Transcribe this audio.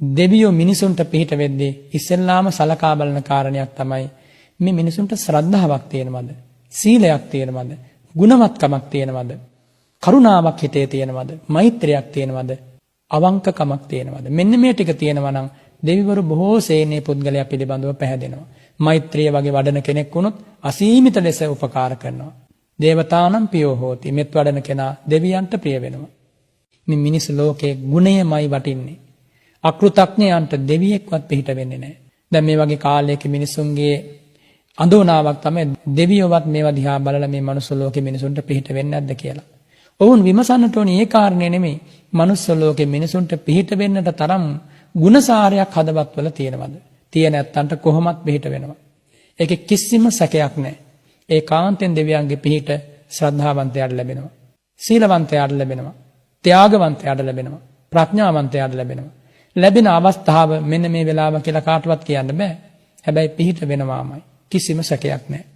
දෙවියෝ මිනිසුන්ට පිහිට වෙද්දී ඉස්සෙල්ලාම සලකා බලන කාරණයක් තමයි මේ මිනිසුන්ට ශ්‍රද්ධාවක් තියෙනවද? සීලයක් තියෙනවද? ගුණවත්කමක් තියෙනවද? කරුණාවක් හිතේ තියෙනවද? මෛත්‍රියක් තියෙනවද? අවංකකමක් තියෙනවද? මෙන්න මේ ටික තියෙනවා නම් දෙවිවරු බොහෝ සේනේ පුද්ගලයා පිළිබඳව පැහැදෙනවා. මෛත්‍රිය වගේ වඩන කෙනෙක් වුණොත් අසීමිත ලෙස උපකාර කරනවා. දේවතානම් පියෝ හෝති. මෙත් වඩන කෙනා දෙවියන්ට ප්‍රිය වෙනවා. මේ මිනිස් ලෝකයේ ගුණයමයි වටින්නේ. අකෘතඥයන්ට දෙවියෙක්වත් පිහිට වෙන්නේ නැහැ. දැන් මේ වගේ කාලයක මිනිසුන්ගේ අඳෝනාවක් තමයි දෙවියෝවත් මේවා දිහා බලලා මේ මනුස්ස ලෝකේ මිනිසුන්ට පිහිට වෙන්නේ නැද්ද කියලා. ඔවුන් විමසන්නට ඕනේ ඒ කාරණේ නෙමෙයි. මනුස්ස ලෝකේ මිනිසුන්ට පිහිට වෙන්නට තරම් ගුණසාරයක් හදවත්වල තියෙනවද? තියෙන නැත්තන්ට කොහොමත් පිහිට වෙනවා. ඒකේ කිසිම සැකයක් නැහැ. ඒකාන්තයෙන් දෙවියන්ගේ පිහිට ශ්‍රද්ධාවන්තයාට ලැබෙනවා. සීලවන්තයාට ලැබෙනවා. ත්‍යාගවන්තයාට ලැබෙනවා. ප්‍රඥාවන්තයාට ලැබෙනවා. ලැබෙන අවස්ථාව මෙන්න මේ වෙලාව කියලා කාටවත් කියන්න බෑ. හැබැයි පිහිට වෙනවාමයි. කිසිම සැකයක් නැහැ.